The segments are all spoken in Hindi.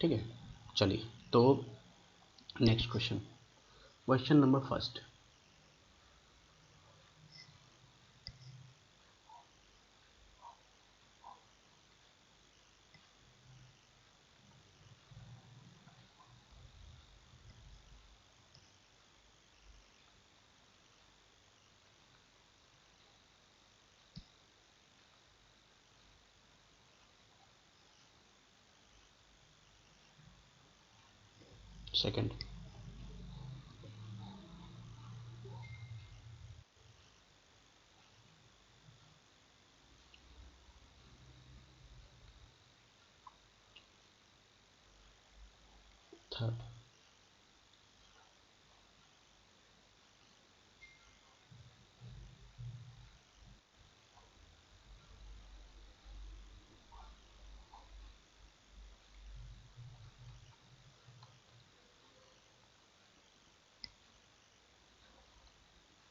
ठीक है, चलिए तो next question, question number first. Second, third,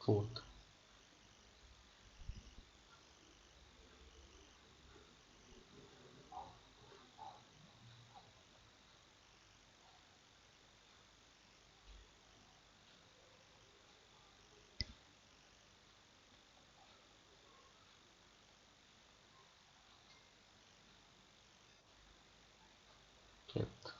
fourth, fifth,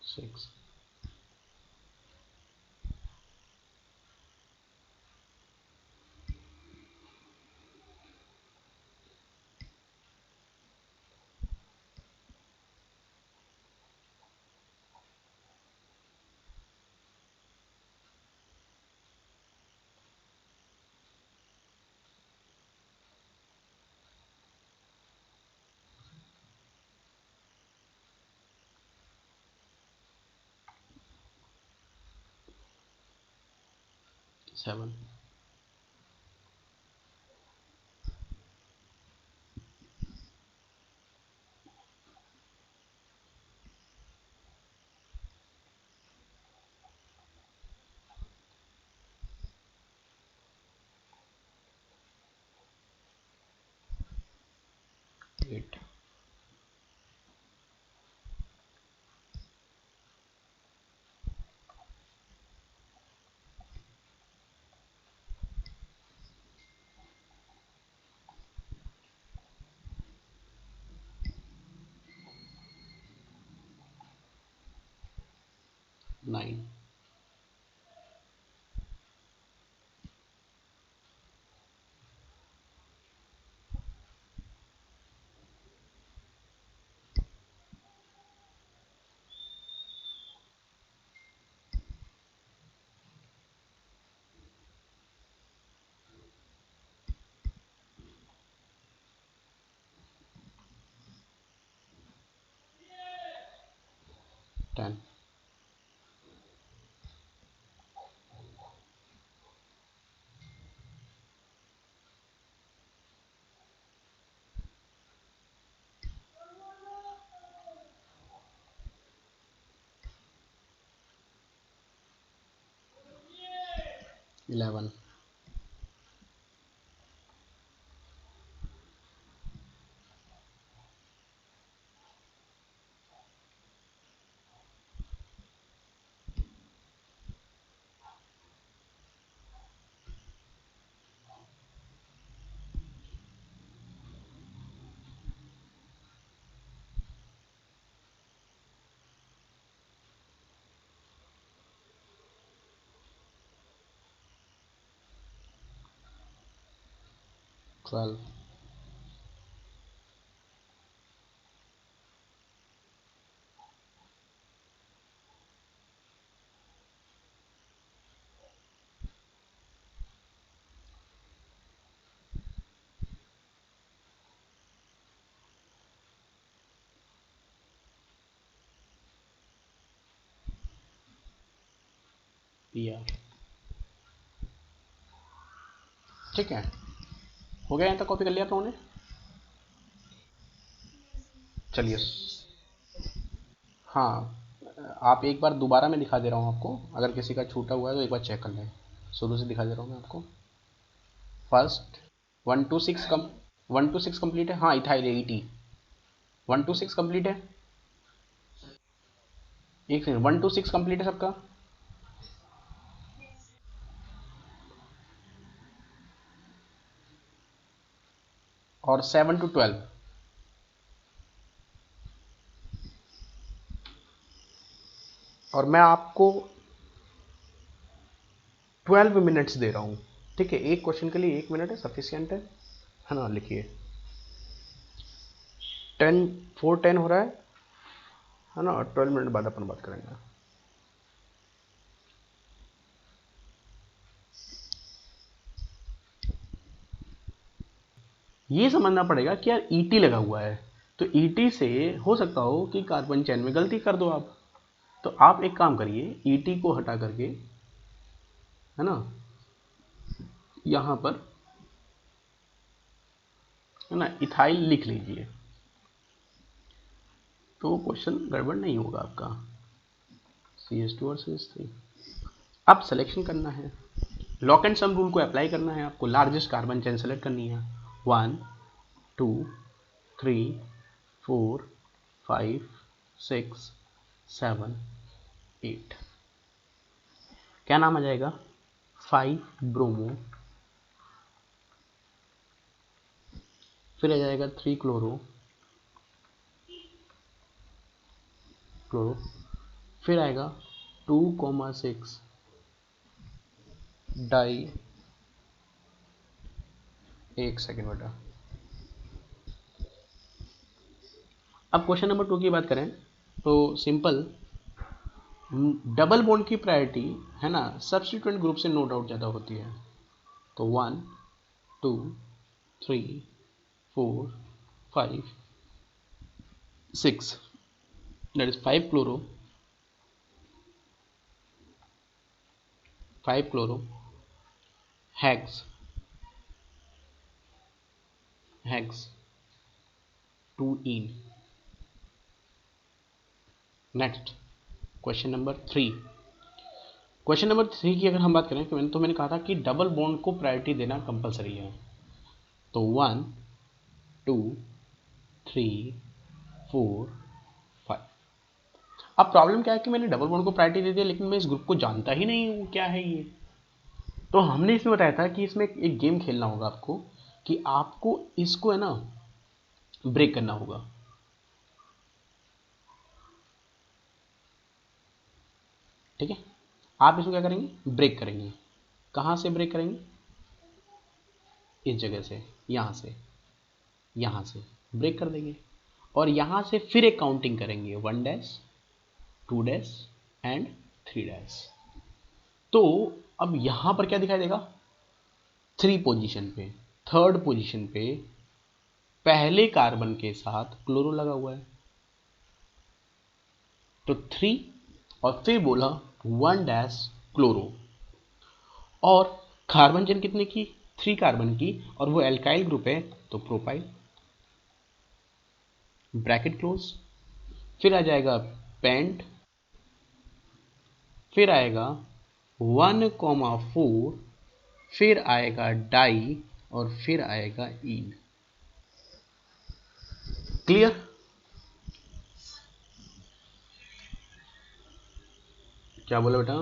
six, 7, 8, 9, 10, 11, 12, PR। ठीक है, हो गया? यहाँ तक कॉपी कर लिया आप लोगों ने? चलिए, हाँ, आप एक बार दोबारा मैं दिखा दे रहा हूँ आपको, अगर किसी का छूटा हुआ है तो एक बार चेक कर लें। शुरू से दिखा दे रहा हूँ मैं आपको। फर्स्ट 1 to 6 कंप्लीट है। हाँ, इथाइल 80 1 to 6 कंप्लीट है। एक सेकंड, 1 to 6 कंप्लीट है सबका? और 7 to 12? और मैं आपको 12 मिनट्स दे रहा हूँ, ठीक है? एक क्वेश्चन के लिए 1 मिनट है, सफिशियंट है ना? लिखिए 4:10 हो रहा है ना? 12 मिनट बाद अपन बात करेंगे। ये समझना पड़ेगा कि यार ईटी लगा हुआ है, तो ईटी से हो सकता हो कि कार्बन चेन में गलती कर दो आप। तो आप एक काम करिए, ईटी को हटा करके, है ना, यहां पर, है ना, इथाइल लिख लीजिए, तो क्वेश्चन गड़बड़ नहीं होगा आपका। CH2 और CH3। अब सिलेक्शन करना है, लॉक एंड सम रूल को अप्लाई करना है आपको। लार्जेस्ट कार्बन चेन सेलेक्ट करनी है। 1 2 3 4 5 6 7 8। क्या नाम आ जाएगा? 5 ब्रोमो, फिर आ जाएगा 3 क्लोरो, फिर आएगा 2,6 डाई। एक सेकेंड बेटा। अब क्वेश्चन नंबर 2 की बात करें तो सिंपल, डबल बॉन्ड की प्रायोरिटी, है ना, सब्स्टिट्यूएंट ग्रुप से नो डाउट ज़्यादा होती है। तो 1 2 3 4 5 6, that is 5 chloro, 5 chloro, hex 2 in. Next question number 3। Question number 3 की अगर हम बात करें तो मैंने कहा था कि डबल बॉन्ड को प्रायोरिटी देना कंपलसरी है। तो 1 2 3 4 5। अब प्रॉब्लम क्या है कि मैंने डबल बॉन्ड को प्रायोरिटी दे दिया, लेकिन मैं इस ग्रुप को जानता ही नहीं हूँ क्या है ये। तो हमने इसमें बताया था कि इसमें एक गेम खेलना होगा आपको, कि आपको इसको, है ना, ब्रेक करना होगा। ठीक है, आप इसको क्या करेंगे? ब्रेक करेंगे। कहां से ब्रेक करेंगे? इस जगह से, यहां से ब्रेक कर देंगे, और यहां से फिर एक काउंटिंग करेंगे, 1 डैश 2 डैश एंड 3 डैश। तो अब यहां पर क्या दिखाई देगा? 3 पोजीशन पे, थर्ड पोजीशन पे पहले कार्बन के साथ क्लोरो लगा हुआ है, तो 3, और फिर बोला 1 डैश क्लोरो, और कार्बन चेन कितने की? 3 कार्बन की, और वो एल्काइल ग्रुप है तो प्रोपाइल, ब्रैकेट क्लोज। फिर आ जाएगा पेंट, फिर आएगा 1,4, फिर आएगा डाई, और फिर आएगा इन। क्लियर? क्या बोला बेटा?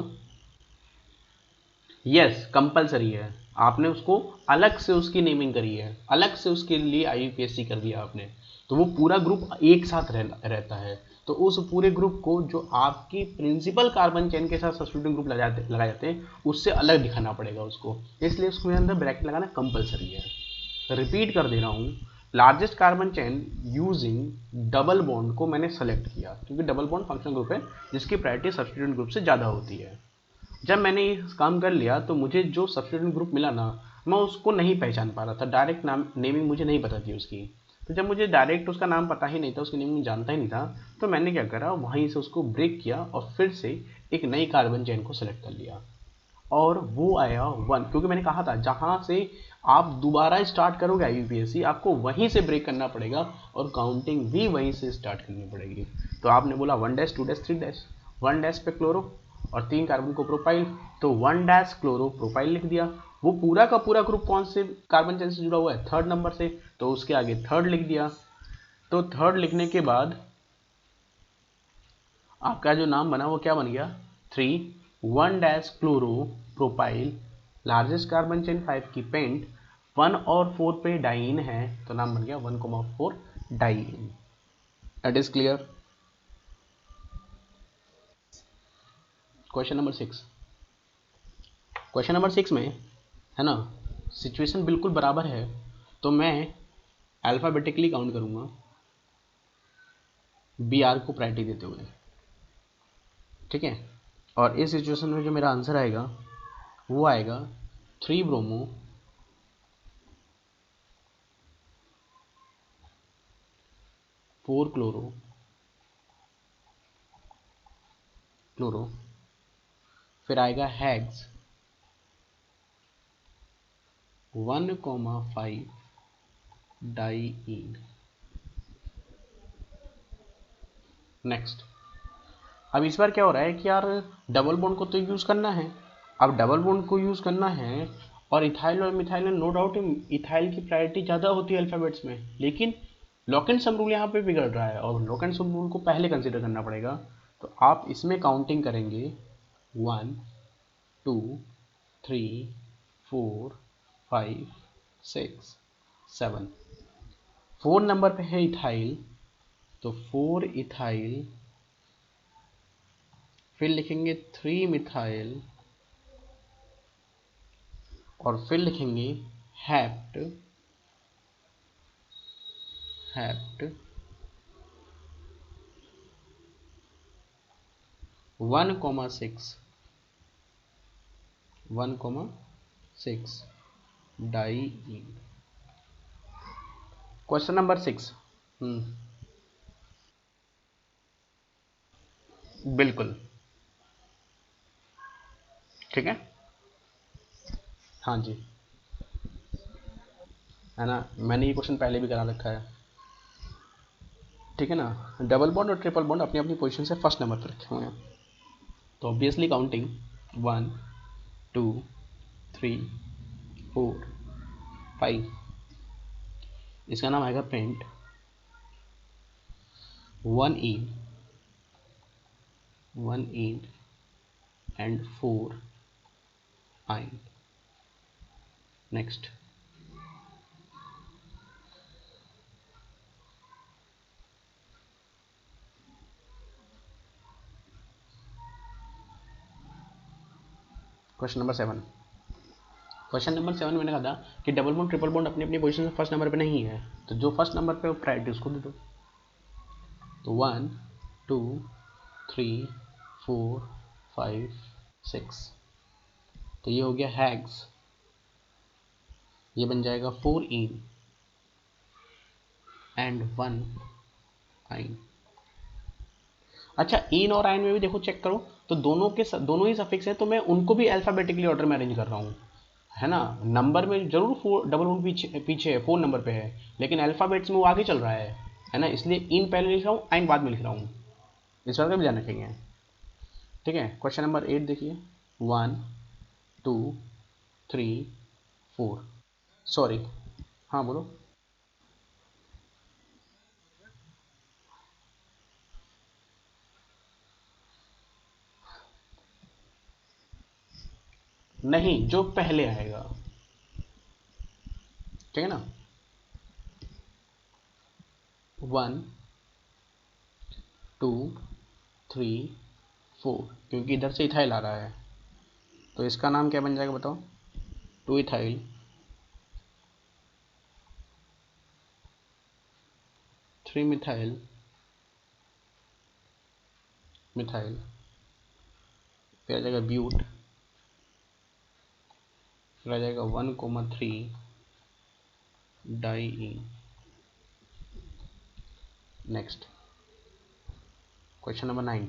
यस, कंपलसरी है। आपने उसको अलग से उसकी नेमिंग करी है, अलग से उसके लिए IUPAC कर दिया आपने, तो वो पूरा ग्रुप एक साथ रहता है। तो उस पूरे ग्रुप को जो आपकी प्रिंसिपल कार्बन चेन के साथ सब्स्टिट्यूटिंग ग्रुप लगाए जाते हैं, उससे अलग दिखाना पड़ेगा उसको, इसलिए उसके अंदर ब्रैकेट लगाना कंपलसरी है। रिपीट कर दे रहा हूँ, largest carbon chain using double bond को मैंने सेलेक्ट किया, क्योंकि डबल बॉन्ड फंक्शनल ग्रुप है जिसकी प्रायोरिटी सब्स्टिट्यूएंट ग्रुप से ज़्यादा होती है। जब मैंने ये काम कर लिया तो मुझे जो सब्स्टिट्यूएंट ग्रुप मिला ना, मैं उसको नहीं पहचान पा रहा था, डायरेक्ट नाम नेमिंग मुझे नहीं पता थी उसकी। तो जब मुझे डायरेक्ट उसका नाम पता ही नहीं था, उसकी नेमिंग जानता ही नहीं था, तो मैंने क्या करा, वहीं से उसको ब्रेक किया और फिर से एक नई कार्बन चेन को सेलेक्ट कर लिया। और वो आया 1, क्योंकि मैंने कहा था जहाँ से आप दोबारा स्टार्ट करोगे IUPAC आपको वहीं से ब्रेक करना पड़ेगा और काउंटिंग भी वहीं से स्टार्ट करनी पड़ेगी। तो आपने बोला 1 डैश 2 डैश 3 डैश, 1 डैश पे क्लोरो और 3 कार्बन को प्रोपाइल, तो 1 डैश क्लोरो प्रोपाइल लिख दिया। वो पूरा का पूरा ग्रुप कौन से कार्बन चेन से जुड़ा हुआ है, 3rd नंबर से, तो उसके आगे 3rd लिख दिया। तो 3rd लिखने के बाद आपका जो नाम बना वो क्या बन गया 3, 1 dash chloro propyl, largest carbon chain 5 की पेंट, 1 और 4 पे डाइन है तो नाम बन गया 1,4 diene. It is clear. Question number 6, question number 6 में है ना सिचुएशन बिल्कुल बराबर है, तो मैं अल्फाबेटिकली काउंट करूंगा BR को प्रायोरिटी देते हुए, ठीक है। और इस सिचुएशन में जो मेरा आंसर आएगा वो आएगा 3 ब्रोमो, 4 क्लोरो, फिर आएगा हैग्स 1,5 डाइईन। नेक्स्ट, अब इस बार क्या हो रहा है कि यार डबल बॉन्ड को तो यूज करना है, अब डबल बॉन्ड को यूज करना है और इथाइल और मिथाइल में नो डाउट इथाइल की प्रायोरिटी ज़्यादा होती है अल्फाबेट्स में, लेकिन लॉक एंड सम रूल यहाँ पे बिगड़ रहा है और लॉक एंड सम रूल को पहले कंसिडर करना पड़ेगा। तो आप इसमें काउंटिंग करेंगे 1 2 3 4 5 6 7, 4 नंबर पे है इथाइल, तो 4 इथाइल, फिर लिखेंगे 3 मिथाइल और फिर लिखेंगे हैप्ट 1,6 डाइईन। क्वेश्चन नंबर 6, बिल्कुल ठीक है, हाँ जी, है ना, मैंने ये क्वेश्चन पहले भी करा रखा है, ठीक है ना। डबल बॉन्ड और ट्रिपल बॉन्ड अपनी अपनी पोजीशन से फर्स्ट नंबर पर रखे हुए हैं, तो ऑब्वियसली काउंटिंग 1 2 3 4 5, इसका नाम आएगा पेंट, 1 इन एंड 4 आइन। Next, question number 7, question number 7 मैंने कहा था कि डबल बॉन्ड ट्रिपल बॉन्ड अपनी अपनी पोजीशन से फर्स्ट नंबर पे नहीं है, तो जो फर्स्ट नंबर पे वो प्रायोरिटी उसको दे दो। तो 1 2 3 4 5 6, तो ये हो गया हैग्स, ये बन जाएगा 4 इन एंड 1 आइन। अच्छा, इन और आइन में भी देखो चेक करो, तो दोनों ही सफिक्स है, तो मैं उनको भी अल्फाबेटिकली ऑर्डर में अरेंज कर रहा हूँ, है ना। नंबर में जरूर 4 डबल वन पीछे है, 4 नंबर पे है, लेकिन अल्फाबेट्स में वो आगे चल रहा है ना, इसलिए इन पहले लिख रहा हूँ, आइन बाद में लिख रहा हूँ, इस बार का भी ध्यान रखेंगे, ठीक है। क्वेश्चन नंबर 8 देखिए, 1 2 3 4, सॉरी, हाँ बोलो। नहीं, जो पहले आएगा, ठीक है ना, 1 2 3 4, क्योंकि इधर से इथाइल आ रहा है, तो इसका नाम क्या बन जाएगा बताओ, 2 इथाइल, 3 मिथाइल, फिर आ जाएगा ब्यूट, फिर आ जाएगा 1,3 diene. Next, question number 9,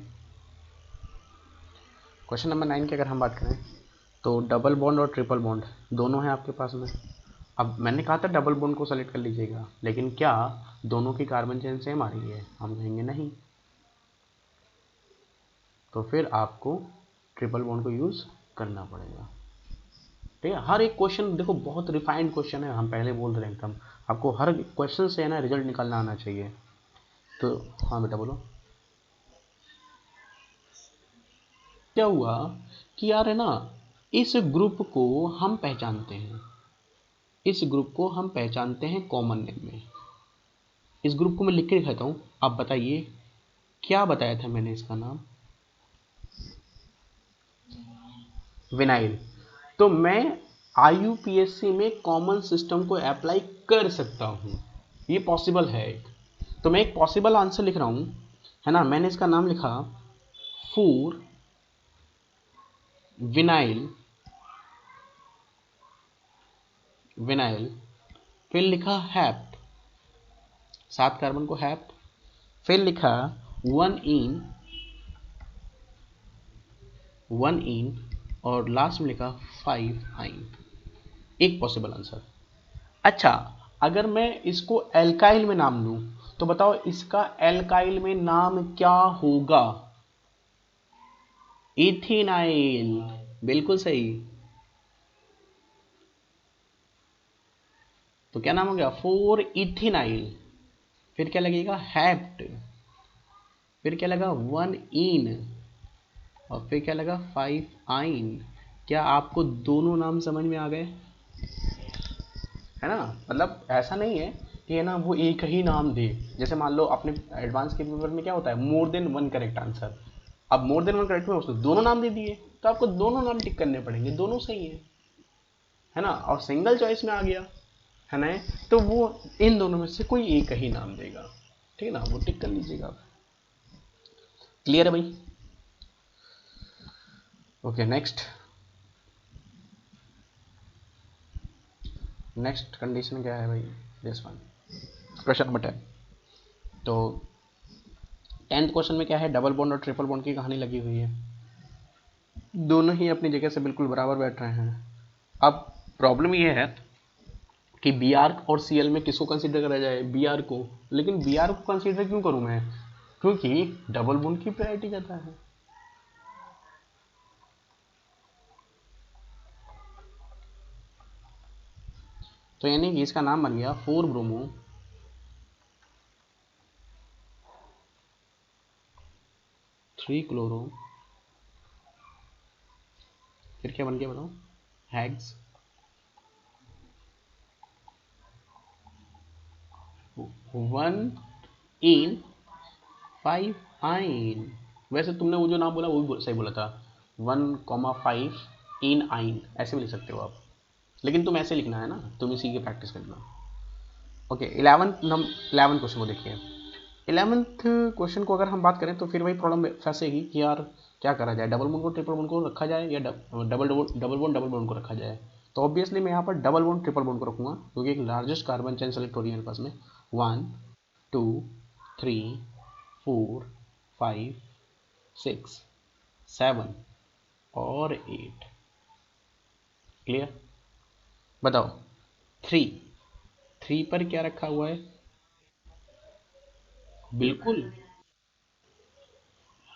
question number 9 की अगर हम बात करें तो डबल बॉन्ड और ट्रिपल बॉन्ड दोनों हैं आपके पास में। अब मैंने कहा था डबल बॉन्ड को सेलेक्ट कर लीजिएगा, लेकिन क्या दोनों की कार्बन चेन सेम आ रही है? हम कहेंगे नहीं। तो फिर आपको ट्रिपल बॉन्ड को यूज़ करना पड़ेगा। ठीक है, हर एक क्वेश्चन देखो बहुत रिफाइंड क्वेश्चन है, हम पहले बोल रहे हैं एकदम, आपको हर क्वेश्चन से है ना रिजल्ट निकालना आना चाहिए। तो हाँ बेटा बोलो। क्या हुआ कि यार है ना, इस ग्रुप को हम पहचानते हैं, इस ग्रुप को हम पहचानते हैं कॉमन नेम में। इस ग्रुप को मैं लिख के दिखाता हूँ, आप बताइए क्या बताया था मैंने इसका नाम? विनाइल। तो मैं IUPAC में कॉमन सिस्टम को अप्लाई कर सकता हूँ, ये पॉसिबल है एक। तो मैं एक पॉसिबल आंसर लिख रहा हूँ, है ना। मैंने इसका नाम लिखा फोर विनाइल, विनाइल, फिर लिखा हैप्ट, 7 कार्बन को हैप्ट, फिर लिखा 1 इन और लास्ट में लिखा 5 आइन। एक पॉसिबल आंसर। अच्छा, अगर मैं इसको एल्काइल में नाम लूं तो बताओ इसका एल्काइल में नाम क्या होगा? इथिनाइल। बिल्कुल सही। तो क्या नाम हो गया? 4 इथिनाइल। फिर क्या लगेगा? हैप्ट। फिर क्या लगा? 1 इन और फिर क्या लगा? 5 आइन। क्या आपको दोनों नाम समझ में आ गए? है ना, मतलब ऐसा नहीं है कि है ना वो एक ही नाम दे। जैसे मान लो अपने एडवांस के पेपर में क्या होता है, मोर देन 1 करेक्ट आंसर। अब मोर देन 1 करेक्ट में उसने दोनों नाम दे दिए, तो आपको दोनों नाम टिक करने पड़ेंगे, दोनों सही है ना। और सिंगल चॉइस में आ गया है ना, तो वो इन दोनों में से कोई एक ही नाम देगा। ठीक है ना, वो टिक कर लीजिएगा। क्लियर है भाई? Okay, next. नेक्स्ट कंडीशन क्या है भाई? This one, question number 10। तो 10th क्वेश्चन में क्या है, डबल बॉन्ड और ट्रिपल बॉन्ड की कहानी लगी हुई है, दोनों ही अपनी जगह से बिल्कुल बराबर बैठ रहे हैं। अब प्रॉब्लम ये है कि Br और Cl में किसको कंसीडर करा जाए? Br को। लेकिन Br को कंसीडर क्यों करूं मैं? क्योंकि डबल बॉन्ड की प्रायोरिटी ज्यादा है। तो यानी कि इसका नाम बन गया 4 ब्रोमो 3 क्लोरो, फिर क्या बन गया बताओ? हैग्स 1 इन 5 आइन। वैसे तुमने वो जो नाम बोला वो भी सही बोला था, 1,5 इन आइन, ऐसे भी लिख सकते हो आप, लेकिन तुम ऐसे लिखना है ना, तुम इसी की प्रैक्टिस करना। ओके, 11th क्वेश्चन को देखिए। 11th क्वेश्चन को अगर हम बात करें तो फिर वही प्रॉब्लम फंसेगी कि यार क्या करा जाए, डबल बॉन्ड को ट्रिपल बॉन्ड को रखा जाए या डबल बॉन्ड को रखा जाए। तो ऑब्वियसली मैं यहाँ पर डबल बॉन्ड ट्रिपल बॉन्ड को रखूंगा, क्योंकि एक लार्जेस्ट कार्बन चेन सेलेक्ट हो रही है मेरे पास में। 1 2 3 4 5 6 7 और 8। क्लियर? बताओ 3 पर क्या रखा हुआ है? बिल्कुल,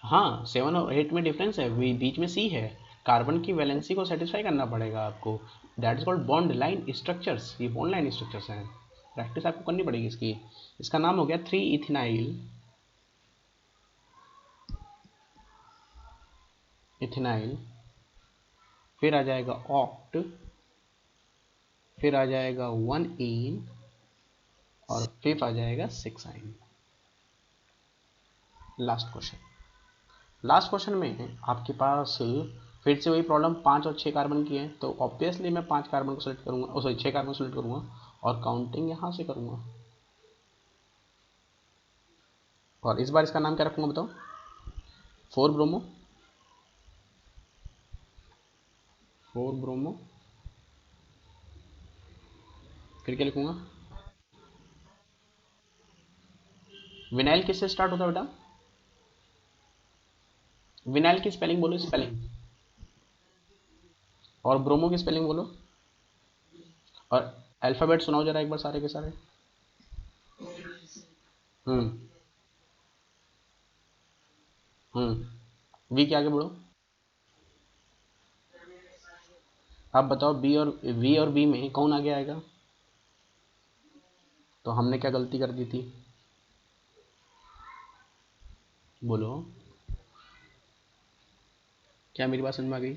हाँ 7 और 8 में डिफरेंस है, बीच में सी है। कार्बन की वैलेंसी को सेटिस्फाई करना पड़ेगा आपको, that is called bond line structures. ये बॉन्ड लाइन स्ट्रक्चर्स हैं, प्रैक्टिस आपको करनी पड़ेगी इसकी। इसका नाम हो गया 3 इथिनाइल, इथिनाइल, फिर आ जाएगा ऑक्ट, फिर आ जाएगा 1 इन और फिर आ जाएगा 6 आइन। लास्ट क्वेश्चन में आपके पास फिर से वही प्रॉब्लम 5 और 6 कार्बन की है, तो ऑब्वियसली मैं 5 कार्बन को सेलेक्ट करूंगा, सॉरी 6 कार्बन को सेलेक्ट करूंगा और काउंटिंग यहां से करूंगा। और इस बार इसका नाम क्या रखूंगा बताओ? 4 ब्रोमो, 4 ब्रोमो, फिर क्या लिखूंगा? विनाइल किससे स्टार्ट होता है बेटा? विनाइल की स्पेलिंग बोलो, स्पेलिंग। और ब्रोमो की स्पेलिंग बोलो, और अल्फाबेट सुनाओ जरा एक बार सारे के सारे। हम्म। वी के आगे बढ़ो। आप बताओ वी और बी में कौन आगे आएगा? तो हमने क्या गलती कर दी थी? बोलो, क्या मेरी बात समझ में आ गई?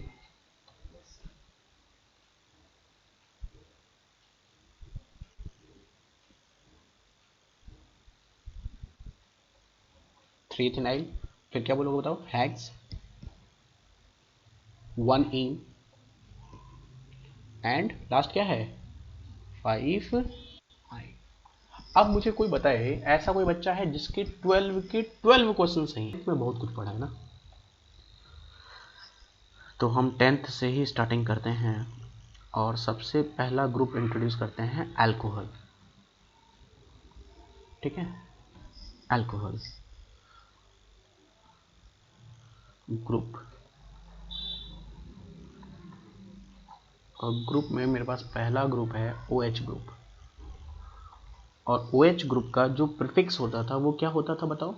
थ्री इथेनाइल, फिर क्या बोलोगे बताओ? हैग्स, वन इन, एंड लास्ट क्या है? फाइव आई। अब मुझे कोई बताए, ऐसा कोई बच्चा है जिसके 12 के 12 क्वेश्चन सही हैं? इसमें बहुत कुछ पढ़ा है ना। तो हम 10th से ही स्टार्टिंग करते हैं, और सबसे पहला ग्रुप इंट्रोड्यूस करते हैं अल्कोहल। ठीक है, अल्कोहल ग्रुप। और ग्रुप में मेरे पास पहला ग्रुप है OH ग्रुप, और OH ग्रुप का जो प्रीफिक्स होता था वो क्या होता था बताओ?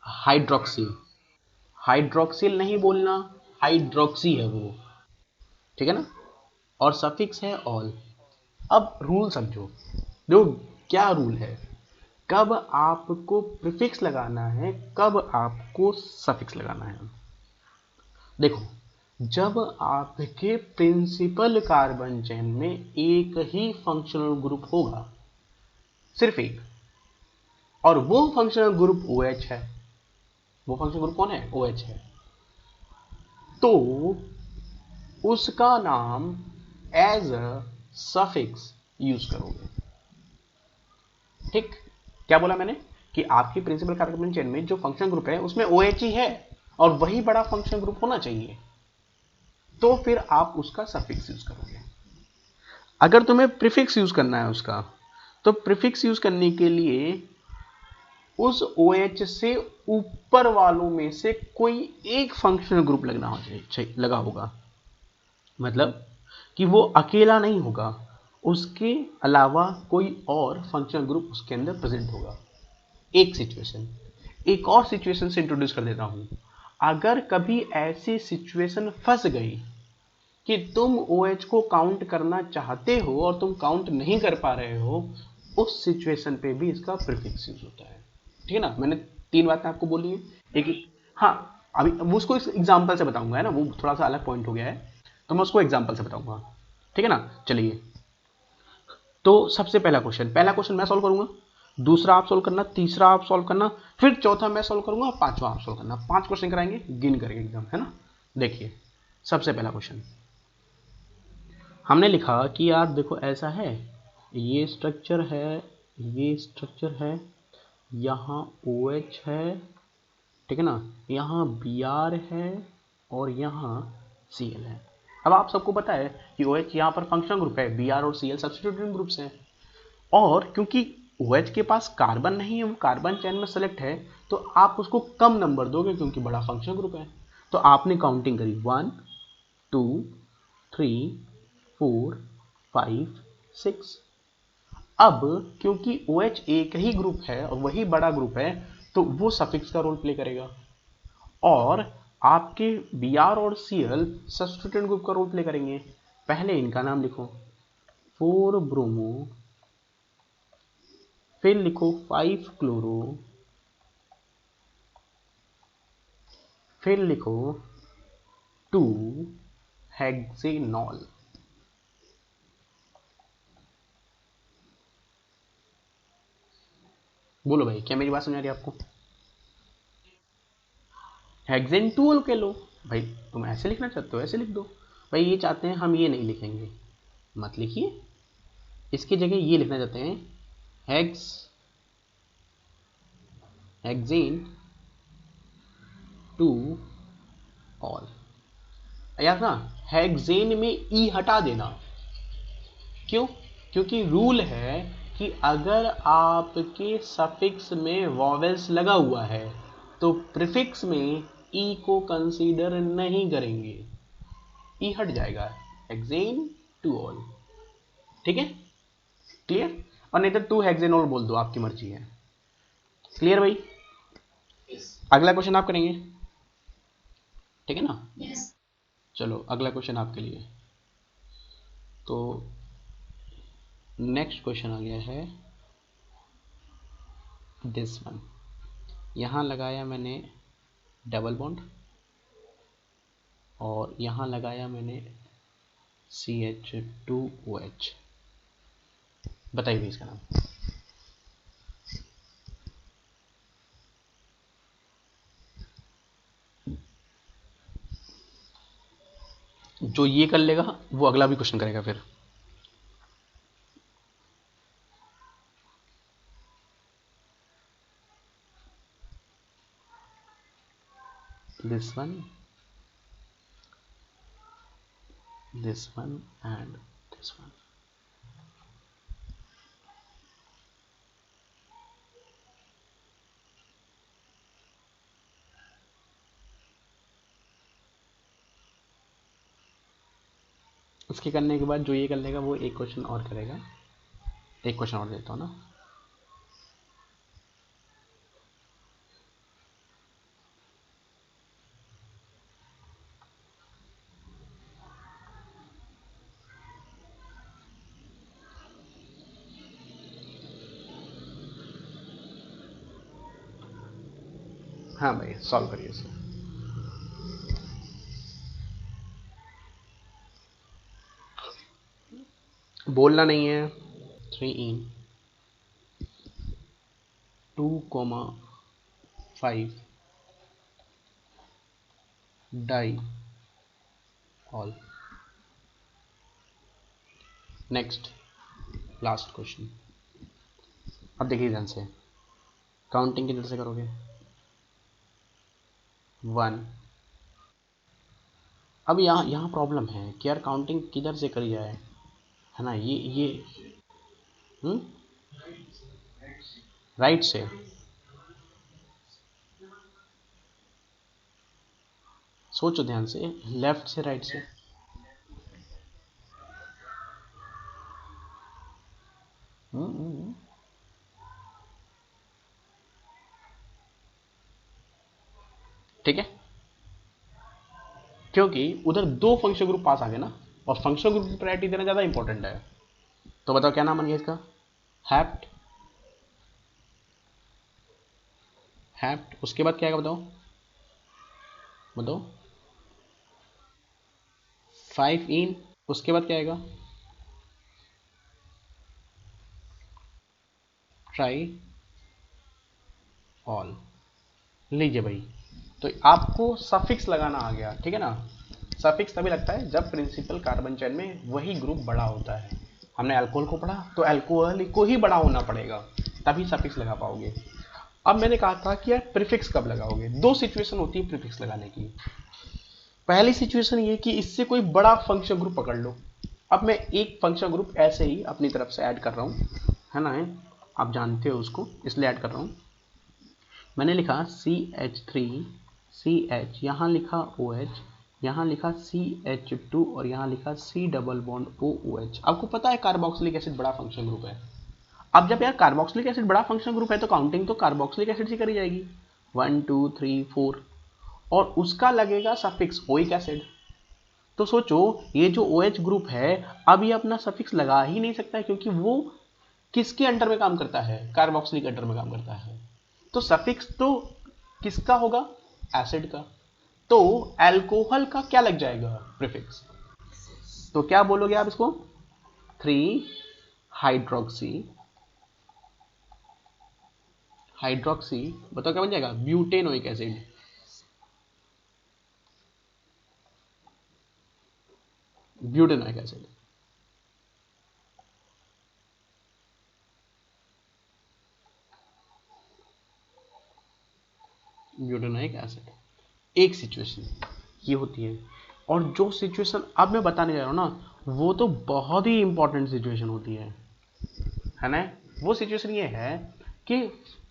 हाइड्रोक्सिल। हाइड्रोक्सिल नहीं बोलना, हाइड्रोक्सी है वो, ठीक है ना। और सफिक्स है ऑल। अब रूल समझो, जो क्या रूल है, कब आपको प्रीफिक्स लगाना है, कब आपको सफिक्स लगाना है। देखो, जब आपके प्रिंसिपल कार्बन चेन में एक ही फंक्शनल ग्रुप होगा, सिर्फ एक, और वो फंक्शनल ग्रुप OH है, वो फंक्शनल ग्रुप कौन है? OH है, तो उसका नाम एज अ सफिक्स यूज करोगे। ठीक, क्या बोला मैंने कि आपकी प्रिंसिपल कार्बन चेन में जो फंक्शनल ग्रुप है उसमें OH ही है, और वही बड़ा फंक्शनल ग्रुप होना चाहिए, तो फिर आप उसका सफिक्स यूज करोगे। अगर तुम्हें प्रीफिक्स यूज करना है उसका, तो प्रीफिक्स यूज करने के लिए उस OH से ऊपर वालों में से कोई एक फंक्शनल ग्रुप लगा होगा, मतलब कि वो अकेला नहीं होगा, उसके अलावा कोई और फंक्शनल ग्रुप उसके अंदर प्रेजेंट होगा। एक सिचुएशन, एक और सिचुएशन से इंट्रोड्यूस कर देता हूं। अगर कभी ऐसी सिचुएशन फंस गई कि तुम OH को काउंट करना चाहते हो और तुम काउंट नहीं कर पा रहे हो, उस सिचुएशन पे भी इसका प्रीफिक्स यूज होता है। ठीक है ना, मैंने 3 बातें आपको बोली है। एक, हाँ, अभी उसको एग्जाम्पल से बताऊंगा, है ना, वो थोड़ा सा अलग पॉइंट हो गया है, तो मैं उसको एग्जाम्पल से बताऊंगा। ठीक है ना, चलिए। तो सबसे पहला क्वेश्चन मैं सॉल्व करूंगा, दूसरा आप सॉल्व करना, तीसरा आप सॉल्व करना, फिर चौथा मैं सॉल्व करूंगा, पांचवा आप सॉल्व करना। 5 क्वेश्चन कराएंगे गिन करके एकदम, है ना। देखिए, सबसे पहला क्वेश्चन हमने लिखा कि यार देखो ऐसा है, ये स्ट्रक्चर है, ये स्ट्रक्चर है, यहाँ OH है, ठीक है ना, यहाँ Br है, और यहाँ Cl है। अब आप सबको पता है कि OH यहाँ पर फंक्शनल ग्रुप है, Br और Cl सब्स्टिट्यूटिंग ग्रुप्स हैं, और क्योंकि OH के पास कार्बन नहीं है, वो कार्बन चेन में सेलेक्ट है, तो आप उसको कम नंबर दोगे क्योंकि बड़ा फंक्शनल ग्रुप है। तो आपने काउंटिंग करी 1 2 3 4 5 6। अब क्योंकि OH एक ही ग्रुप है और वही बड़ा ग्रुप है, तो वो सफिक्स का रोल प्ले करेगा, और आपके Br और Cl सब्स्टिट्यूटेंट ग्रुप का रोल प्ले करेंगे। पहले इनका नाम लिखो, 4 ब्रोमो, फिर लिखो 5 क्लोरो, फिर लिखो 2 हेक्सेनॉल। बोलो भाई, क्या मेरी बात समझ आ रही है आपको? हेक्सेन 2 के लो भाई, तुम ऐसे लिखना चाहते हो ऐसे लिख दो। भाई ये चाहते हैं हम ये नहीं लिखेंगे, मत लिखिए, इसकी जगह ये लिखना चाहते हैं, हेक्स हेक्सेन 2 ऑल। यार ना, हेक्सेन में ई हटा देना। क्यों? क्योंकि रूल है कि अगर आपके सफिक्स में वॉवेल्स लगा हुआ है, तो प्रीफिक्स में ई को कंसीडर नहीं करेंगे, ई हट जाएगा, हेक्सेन 2 ऑल, ठीक है, क्लियर। और नहीं तो 2 हेक्सेनॉल बोल दो, आपकी मर्जी है, क्लियर भाई। अगला क्वेश्चन आप करेंगे, ठीक है ना। चलो अगला क्वेश्चन आपके लिए, तो नेक्स्ट क्वेश्चन आ गया है दिस वन। यहां लगाया मैंने डबल बॉन्ड और यहां लगाया मैंने CH2OH, बताइए इसका नाम। जो ये कर लेगा वो अगला भी क्वेश्चन करेगा फिर। This one and this one. इसके करने के बाद जो ये कर लेगा वो एक क्वेश्चन और करेगा। एक क्वेश्चन और देता हूँ ना, हाँ भाई सॉल्व करिए इसे। बोलना नहीं है। 3 इन 2,5 diol. Next last question. अब देखिए ध्यान से, काउंटिंग किधर से करोगे, 1। अब यहाँ प्रॉब्लम है कि यार काउंटिंग किधर से करी जाए, है ना, ये राइट से। सोचो ध्यान से, लेफ्ट से राइट से। ठीक है, क्योंकि उधर 2 फंक्शन ग्रुप पास आ गए ना, और फंक्शन ग्रुप की प्रायोरिटी देना ज्यादा इंपॉर्टेंट है। तो बताओ क्या नाम बन गया इसका, हैप्ट। उसके बाद क्या आएगा बताओ, 5 इन। उसके बाद क्या आएगा, ट्राई ऑल। लीजिए भाई, तो आपको सफिक्स लगाना आ गया, ठीक है ना। सफिक्स तभी लगता है जब प्रिंसिपल कार्बन चेन में वही ग्रुप बड़ा होता है। हमने अल्कोहल को पढ़ा तो अल्कोहल को ही बड़ा होना पड़ेगा, तभी सफिक्स लगा पाओगे। अब मैंने कहा था कि यार प्रीफिक्स कब लगाओगे। 2 सिचुएशन होती है प्रीफिक्स लगाने की। पहली सिचुएशन ये कि इससे कोई बड़ा फंक्शन ग्रुप पकड़ लो। अब मैं एक फंक्शन ग्रुप ऐसे ही अपनी तरफ से ऐड कर रहा हूं, है ना, आप जानते हो उसको, इसलिए ऐड कर रहा हूं। मैंने लिखा CH3CH, यहां लिखा OH, यहां लिखा CH2 और यहां लिखा C डबल बॉन्ड OOH। आपको पता है कार्बोक्सिलिक एसिड बड़ा फंक्शन ग्रुप है। अब जब यार कार्बोक्सिलिक एसिड बड़ा फंक्शन ग्रुप है तो काउंटिंग तो कार्बोक्सिलिक एसिड से करी जाएगी, 1 2 3 4, और उसका लगेगा सफिक्स ओइक एसिड। तो सोचो ये जो OH ग्रुप है, अब ये अपना सफिक्स लगा ही नहीं सकता है, क्योंकि वो किसके अंडर में काम करता है, कार्बोक्सिलिक अंडर में काम करता है। तो सफिक्स तो किसका होगा, एसिड का। तो अल्कोहल का क्या लग जाएगा, प्रीफिक्स। तो क्या बोलोगे आप इसको, 3 हाइड्रोक्सी, बताओ क्या बन जाएगा, butanoic acid. Butanoic acid. Butanoic acid. एक सिचुएशन ये होती है, और जो सिचुएशन अब मैं बताने जा रहा हूं ना, वो तो बहुत ही इंपॉर्टेंट सिचुएशन होती है ना। वो सिचुएशन ये है कि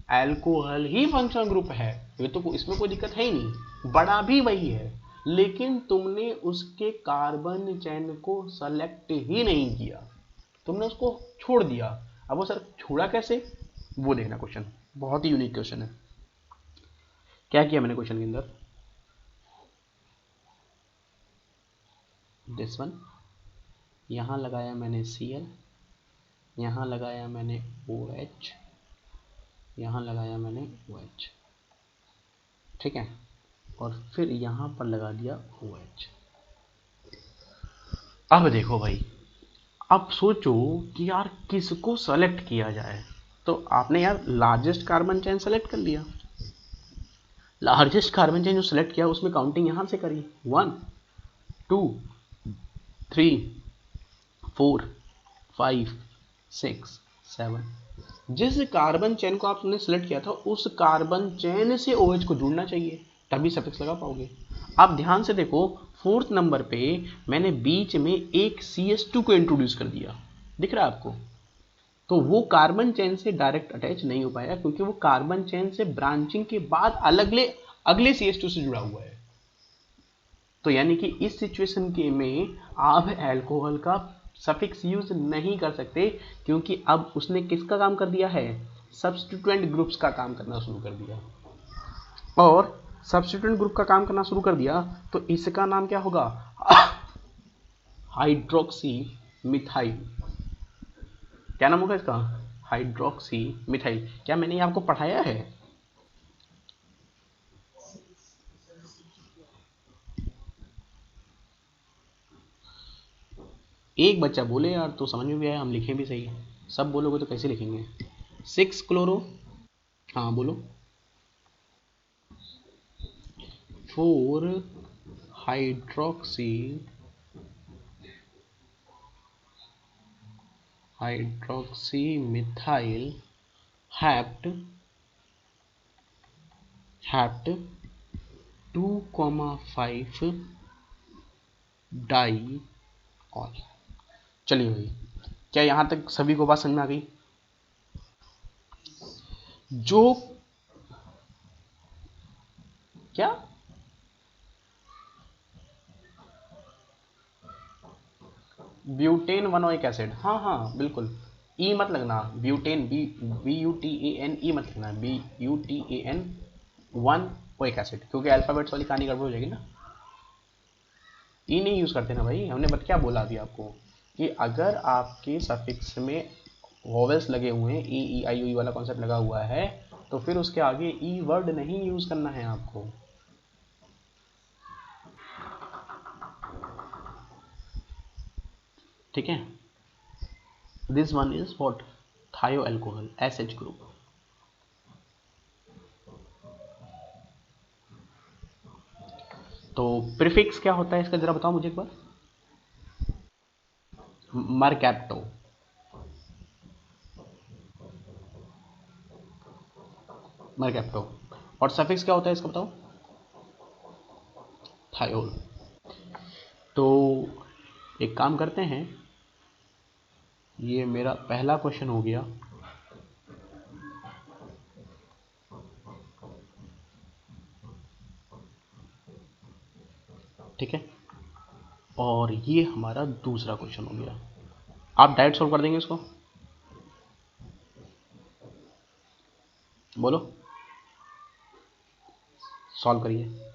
अल्कोहल ही फंक्शनल ग्रुप है, ये तो इसमें कोई दिक्कत है ही नहीं, बड़ा भी वही है, लेकिन तुमने उसके कार्बन चेन को सेलेक्ट ही नहीं किया, तुमने उसको छोड़ दिया। अब वो सर छोड़ा कैसे, वो देखना क्वेश्चन, बहुत ही यूनिक क्वेश्चन है। क्या किया मैंने क्वेश्चन के अंदर, दिस वन, यहां लगाया मैंने Cl, यहां लगाया मैंने OH, यहां लगाया मैंने OH, ठीक है, और फिर यहां पर लगा दिया OH। अब देखो भाई, अब सोचो कि यार किसको सेलेक्ट किया जाए, तो आपने यार लार्जेस्ट कार्बन चेन सेलेक्ट कर लिया, लार्जेस्ट कार्बन चेन जो सेलेक्ट किया उसमें काउंटिंग यहां से करी, 1 2 3 4 5 6 7, जिस कार्बन चेन को आपने सेलेक्ट किया था उस कार्बन चेन से OH को जुड़ना चाहिए, तभी सफिक्स लगा पाओगे। आप ध्यान से देखो, 4th नंबर पे मैंने बीच में एक CH2 को इंट्रोड्यूस कर दिया, दिख रहा है आपको, तो वो कार्बन चेन से डायरेक्ट अटैच नहीं हो पाया क्योंकि वो कार्बन चेन से ब्रांचिंग के बाद अगले CH2 से जुड़ा हुआ है। तो यानी कि इस सिचुएशन के में आप अल्कोहल का सफिक्स यूज नहीं कर सकते, क्योंकि अब उसने किसका काम कर दिया है, सब्स्टिट्यूएंट ग्रुप्स का काम करना शुरू कर दिया, और सब्स्टिट्यूएंट ग्रुप का काम करना शुरू कर दिया तो इसका नाम क्या होगा, हाइड्रोक्सी मिथाइल। क्या नाम होगा इसका, हाइड्रोक्सी मिथाइल। क्या मैंने ये आपको पढ़ाया है, एक बच्चा बोले यार तो समझ में भी आया, हम लिखें भी सही, सब बोलोगे तो कैसे लिखेंगे। 6 क्लोरो, हाँ बोलो, 4 hydroxy methyl hept 2,5 diol. चलिए भाई, क्या यहां तक सभी को बात समझ में आ गई। जो क्या, ब्यूटेन वनोइक एसिड, हाँ हाँ बिल्कुल, ई मत लगना, ब्यूटेन BUTAN मत लगना, BUTAN 1 ओइक एसिड, क्योंकि अल्फाबेट्स वाली कहानी गड़बड़ हो जाएगी ना, ई नहीं यूज करते ना भाई। हमने क्या बोला अभी आपको कि अगर आपके सफिक्स में वोवेल्स लगे हुए हैं, ई आई यू वाला कॉन्सेप्ट लगा हुआ है, तो फिर उसके आगे ई वर्ड नहीं यूज करना है आपको। ठीक है, दिस वन इज व्हाट, थायो अल्कोहल SH ग्रुप। तो प्रीफिक्स क्या होता है इसका जरा बताओ मुझे एक बार। मरकैप्टो, मरकैप्टो, और सफिक्स क्या होता है इसका बताओ, थायोल। तो एक काम करते हैं, ये मेरा पहला क्वेश्चन हो गया, ठीक है, और ये हमारा दूसरा क्वेश्चन हो गया। आप डायरेक्ट सॉल्व कर देंगे इसको, बोलो सॉल्व करिए।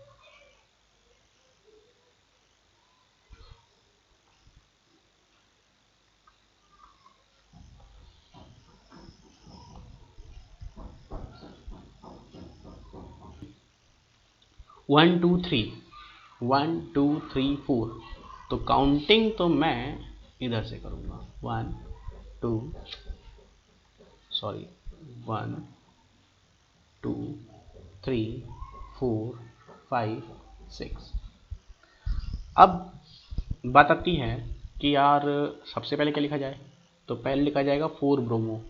वन टू थ्री, 1 2 3 4, तो काउंटिंग तो मैं इधर से करूंगा, 1 2 सॉरी 1 2 3 4 5 6। अब बात आती है कि यार सबसे पहले क्या लिखा जाए, तो पहले लिखा जाएगा 4 ब्रोमो,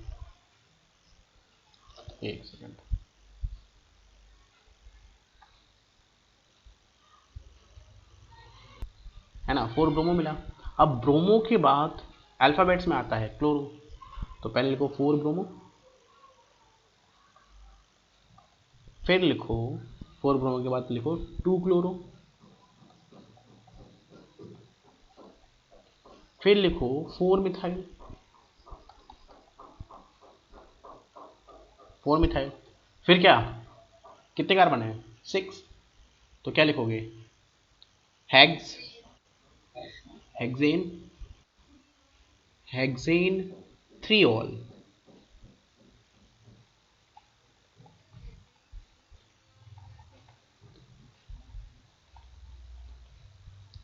एक सेकंड, है ना, 4 ब्रोमो मिला। अब ब्रोमो के बाद अल्फाबेट्स में आता है क्लोरो, तो पहले लिखो 4 ब्रोमो, फिर लिखो 4 ब्रोमो के बाद लिखो 2 क्लोरो, फिर लिखो 4 मिथाइल, 4 मिथाइल, फिर क्या, कितने कार्बन है 6, तो क्या लिखोगे hex, hexane, hexane 3 all,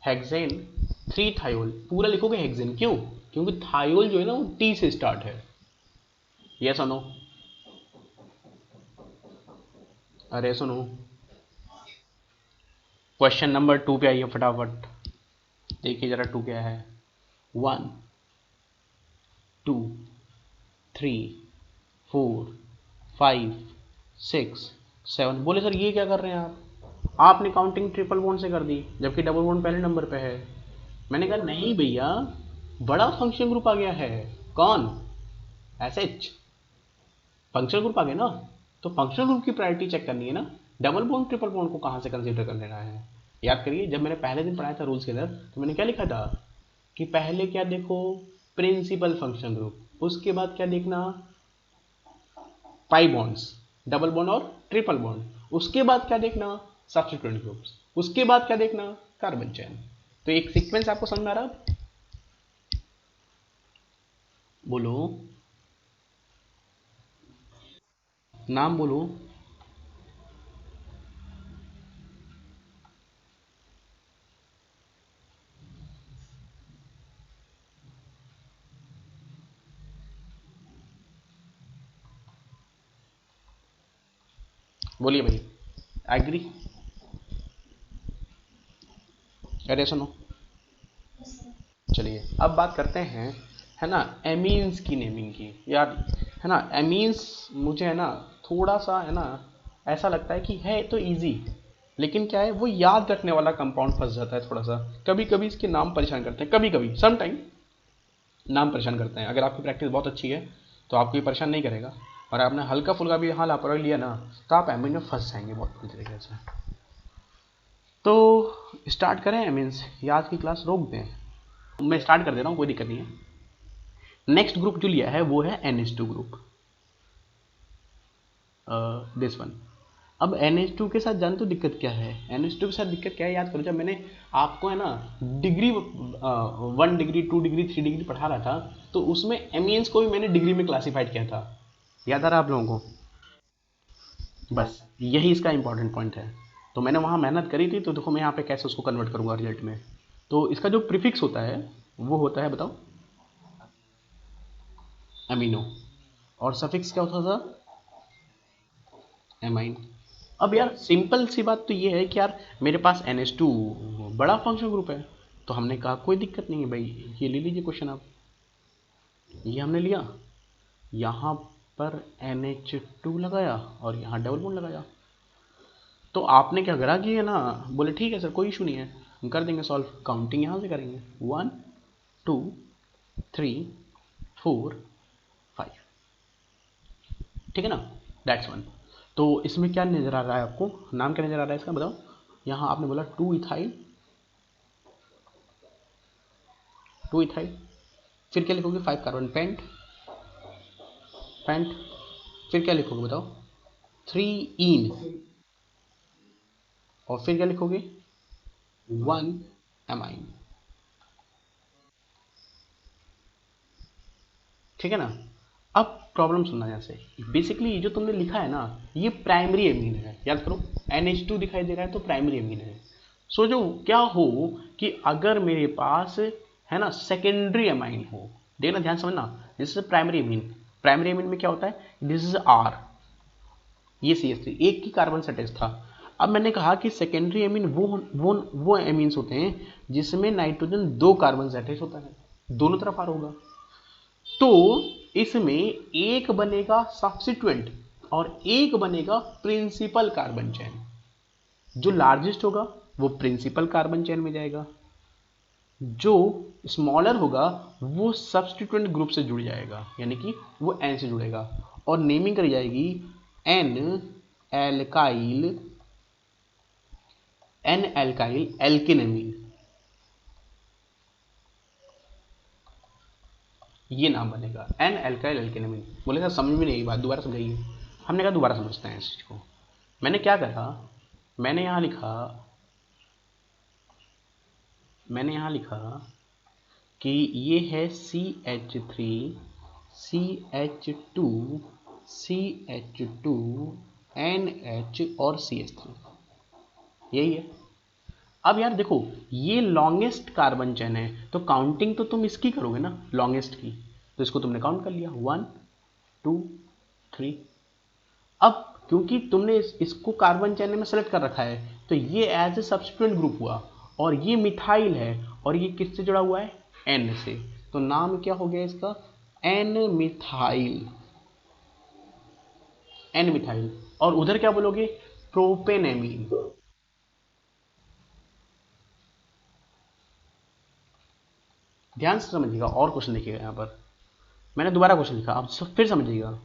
hexane 3 thiol, पूरा लिखोगे हेक्सेन, क्यों, क्योंकि थायोल जो है ना वो टी से स्टार्ट है। ये सुनो, अरे सुनो, क्वेश्चन नंबर 2 पे आइए फटाफट, देखिए जरा 2 क्या है। 1 2 3 4 5 6 7, बोले सर ये क्या कर रहे हैं आप, आपने काउंटिंग ट्रिपल बॉन्ड से कर दी जबकि डबल बॉन्ड पहले नंबर पे है। मैंने कहा नहीं भैया, बड़ा फंक्शन ग्रुप आ गया है, कौन, एसएच, फंक्शनल ग्रुप आ गया ना, तो फंक्शनल ग्रुप की प्रायोरिटी चेक करनी है ना, डबल बॉन्ड ट्रिपल बॉन्ड को कहाँ से कंसीडर कर लेना है। याद करिए जब मैंने पहले दिन पढ़ाया था रूल्स के अंदर, तो मैंने क्या लिखा था कि पहले क्या देखो, प्रिंसिपल फंक्शन ग्रुप, उसके बाद क्या देखना, पाई बॉन्ड्स, डबल बॉन्ड और ट्रिपल बॉन्ड, उसके बाद क्या देखना, सब्स्टिट्यूएंट ग्रुप्स, उसके बाद क्या देखना, कार्बन चेन। तो एक सीक्वेंस आपको समझ में आ रहा, बोलो, नाम बोलो, बोलिए भाई, एग्री, अरे सुनो, चलिए अब बात करते हैं, है ना, एमीन्स की नेमिंग की। यार है ना, एमीन्स मुझे है ना थोड़ा सा है ना ऐसा लगता है कि है तो इजी, लेकिन क्या है वो याद रखने वाला कंपाउंड फंस जाता है थोड़ा सा, कभी कभी इसके नाम परेशान करते हैं, कभी कभी सम टाइम नाम परेशान करते हैं। अगर आपकी प्रैक्टिस बहुत अच्छी है तो आपको ये परेशान नहीं करेगा, और आपने हल्का फुल्का भी यहाँ लापरवाही लिया ना तो आप एमीन में फंस जाएंगे बहुत बुरी तरीके से। तो स्टार्ट करें एमीन्स, या आज की क्लास रोक दें, मैं स्टार्ट कर दे रहा हूँ, कोई दिक्कत नहीं है। नेक्स्ट ग्रुप जो लिया है वो है NH2 ग्रुप, दिस वन। अब NH2 के साथ जान तो दिक्कत क्या है, NH2 के साथ दिक्कत क्या है, याद करो जब मैंने आपको है ना डिग्री 1 डिग्री 2 डिग्री 3 डिग्री पढ़ा रहा था, तो उसमें एमीन्स को भी मैंने डिग्री में क्लासीफाइड किया था, याद आ रहा आप लोगों को, बस यही इसका इंपॉर्टेंट पॉइंट है। तो मैंने वहाँ मेहनत करी थी, तो देखो मैं यहाँ पे कैसे उसको कन्वर्ट करूँगा रिजल्ट में। तो इसका जो प्रीफिक्स होता है वो होता है, बताओ, अमीनो, और सफिक्स क्या होता था, एमाइन। अब यार सिंपल सी बात तो ये है कि यार मेरे पास NH2 बड़ा फंक्शन ग्रुप है, तो हमने कहा कोई दिक्कत नहीं है भाई, ये ले लीजिए क्वेश्चन आप, ये हमने लिया, यहाँ पर NH2 लगाया और यहाँ डबल बॉन्ड लगाया। तो आपने क्या करा कि है ना, बोले ठीक है सर कोई इशू नहीं है, हम कर देंगे सॉल्व, काउंटिंग यहाँ से करेंगे 1 2 3 4 5, ठीक है ना, दैट्स वन। तो इसमें क्या नज़र आ रहा है आपको, नाम क्या नज़र आ रहा है इसका, बताओ। यहाँ आपने बोला 2 इथाइल, 2 इथाइल, फिर क्या लिखोगे 5 कार्बन पेंट, पेंट, फिर क्या लिखोगे बताओ 3 इन, और फिर क्या लिखोगे 1 एमाइन, ठीक है ना। अब प्रॉब्लम सुनना यहाँ से, बेसिकली जो तुमने लिखा है ना ये प्राइमरी एमीन है, याद करो NH2 दिखाई दे रहा है तो प्राइमरी एमीन है। सो जो क्या हो कि अगर मेरे पास है ना सेकेंडरी एमाइन हो, देखना ध्यान समझना, जैसे प्राइमरी एमीन, प्राइमरी एमीन में क्या होता है, दिस इज R, ये CH3 एक ही कार्बन से अटैच था। अब मैंने कहा कि सेकेंडरी एमीन वो एमीन्स होते हैं जिसमें नाइट्रोजन 2 कार्बन से अटैच होता है, दोनों तरफ R होगा, तो इसमें एक बनेगा सब्स्टिट्यूएंट और एक बनेगा प्रिंसिपल कार्बन चेन, जो लार्जेस्ट होगा वो प्रिंसिपल कार्बन चेन में जाएगा, जो स्मॉलर होगा वो सब्स्टिट्यूएंट ग्रुप से जुड़ जाएगा, यानी कि वो N से जुड़ेगा, और नेमिंग करी जाएगी N एल्काइल एन एल्काइल एल्केनेमीन, ये नाम बनेगा एन एल्काइल एल्केनेमीन। बोले सर समझ में नहीं आई बात, दोबारा समझाइए। हमने कहा दोबारा समझते हैं इस चीज को। मैंने क्या करा, मैंने यहां लिखा कि ये है CH3 CH2 CH2 NH और CH3, यही है। अब यार देखो, ये लॉन्गेस्ट कार्बन चेन है, तो काउंटिंग तो तुम इसकी करोगे ना, लॉन्गेस्ट की, तो इसको तुमने काउंट कर लिया 1 2 3। अब क्योंकि तुमने इसको कार्बन चेन में सेलेक्ट कर रखा है, तो ये एज ए सब्स्टिट्यूएंट ग्रुप हुआ, और ये मिथाइल है, और ये किससे जुड़ा हुआ है, N से, तो नाम क्या हो गया इसका, N मिथाइल, N मिथाइल। और उधर क्या बोलोगे, प्रोपेनेमीन। ध्यान से समझिएगा, और क्वेश्चन देखिएगा यहाँ पर, मैंने दोबारा क्वेश्चन लिखा, अब फिर समझिएगा।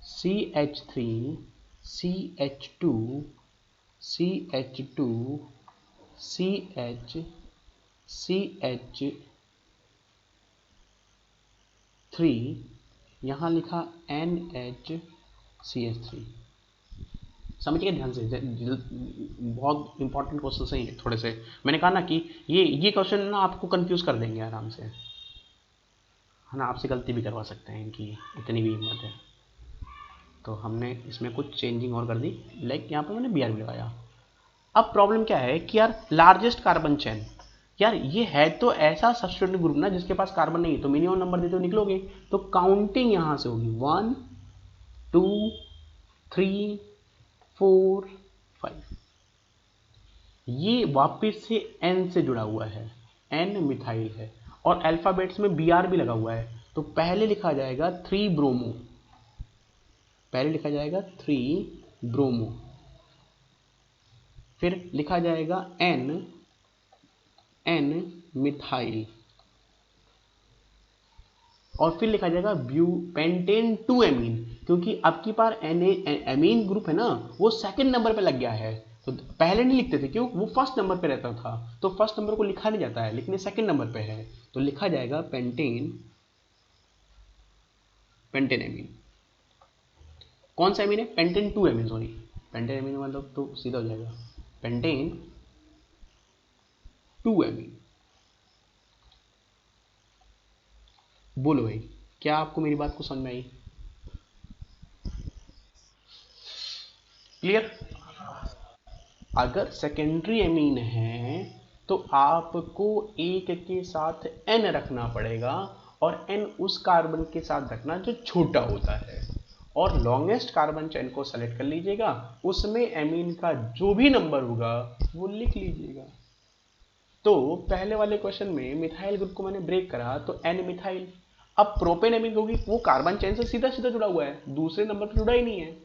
CH3 CH2 CH2 CH CH3, यहाँ लिखा NHCH3। समझिए ध्यान से, बहुत इंपॉर्टेंट क्वेश्चन है ये थोड़े से। मैंने कहा ना कि ये क्वेश्चन ना आपको कंफ्यूज कर देंगे आराम से, है ना, आपसे गलती भी करवा सकते हैं इनकी, इतनी भी हिम्मत है। तो हमने इसमें कुछ चेंजिंग और कर दी, लाइक यहाँ पर मैंने BR भी लगाया। अब प्रॉब्लम क्या है कि यार लार्जेस्ट कार्बन चेन, यार ये है तो ऐसा सब्स्टिट्यूएंट ग्रुप ना जिसके पास कार्बन नहीं है, तो मिनिमम नंबर देते हो निकलोगे, तो काउंटिंग यहां से होगी 1 2 3 4 5। ये वापस से N से जुड़ा हुआ है, N मिथाइल है, और अल्फाबेट्स में BR भी लगा हुआ है, तो पहले लिखा जाएगा 3 ब्रोमो, पहले लिखा जाएगा 3 ब्रोमो, फिर लिखा जाएगा N मिथाइल, और फिर लिखा जाएगा पेंटेन 2 एमीन, क्योंकि अब की बार एमीन ग्रुप है ना, वो सेकंड नंबर पे लग गया है, तो पहले नहीं लिखते थे, क्यों, वो फर्स्ट नंबर पे रहता था, तो फर्स्ट नंबर को लिखा नहीं जाता है, लेकिन सेकंड नंबर पे है, तो लिखा जाएगा पेंटेन एमीन। कौन सा एमीन है, pentane 2 amine, sorry, pentane amine मतलब तो सीधा हो जाएगा पेंटेन 2 एमीन। बोलो भाई, क्या आपको मेरी बात को समझ में आई, क्लियर। अगर सेकेंडरी एमीन है तो आपको एक के साथ N रखना पड़ेगा, और N उस कार्बन के साथ रखना जो छोटा होता है, और लॉन्गेस्ट कार्बन चेन को सेलेक्ट कर लीजिएगा, उसमें एमीन का जो भी नंबर होगा वो लिख लीजिएगा। तो पहले वाले क्वेश्चन में मिथाइल ग्रुप को मैंने ब्रेक करा, तो N मिथाइल। अब प्रोपेन एमीन होगी, वो कार्बन चेन से सीधा सीधा जुड़ा हुआ है, दूसरे नंबर पर जुड़ा ही नहीं है,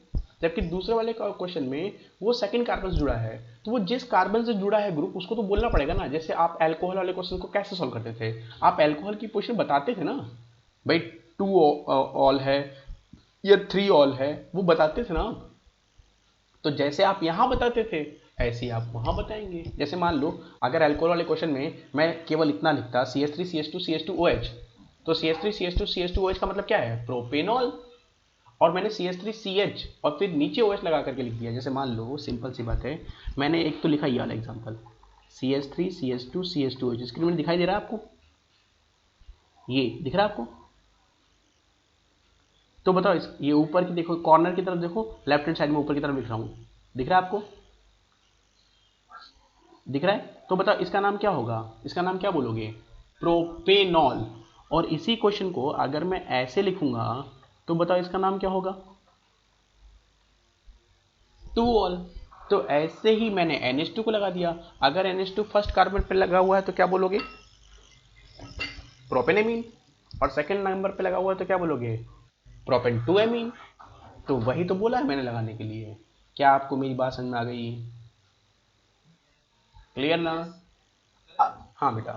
जबकि दूसरे वाले क्वेश्चन में वो सेकंड कार्बन से जुड़ा है, तो वो जिस कार्बन से जुड़ा है ग्रुप, उसको तो बोलना पड़ेगा ना। जैसे आप अल्कोहल वाले क्वेश्चन को कैसे सॉल्व करते थे, आप अल्कोहल की पोजीशन बताते थे ना, भाई 2 ऑल है या 3 ऑल है, वो बताते थे ना। तो जैसे आप यहां बताते थे, ऐसे ही आप वहां बताएंगे। जैसे मान लो अगर अल्कोहल वाले क्वेश्चन में मैं केवल इतना लिखता CH3 CH2 CH2OH, तो CH3 CH2 CH2OH का मतलब क्या है, प्रोपेनॉल, और मैंने CH3CH और फिर नीचे OH लगा करके लिख दिया। जैसे मान लो सिंपल सी बात है, मैंने एक तो लिखा ये वाला example CH3 CH2 CH2OH, screen में दिखाई दे रहा है आपको, ये दिख रहा है आपको, तो बताओ ये ऊपर की देखो, कॉर्नर की तरफ देखो, लेफ्ट हैंड साइड में ऊपर की तरफ लिख रहा हूं, दिख रहा है आपको, दिख रहा है, तो बताओ इसका नाम क्या होगा, इसका नाम क्या बोलोगे, प्रोपेनॉल। और इसी क्वेश्चन को अगर मैं ऐसे लिखूंगा तो बताओ इसका नाम क्या होगा, 2 ऑल। तो ऐसे ही मैंने NH2 को लगा दिया, अगर NH2 फर्स्ट कार्बन पे लगा हुआ है तो क्या बोलोगे, प्रोपेनेमीन, और सेकंड नंबर पे लगा हुआ है तो क्या बोलोगे, प्रोपेन 2 एमीन। तो वही तो बोला है मैंने लगाने के लिए। क्या आपको मेरी बात समझ में आ गई, क्लियर ना। हाँ बेटा।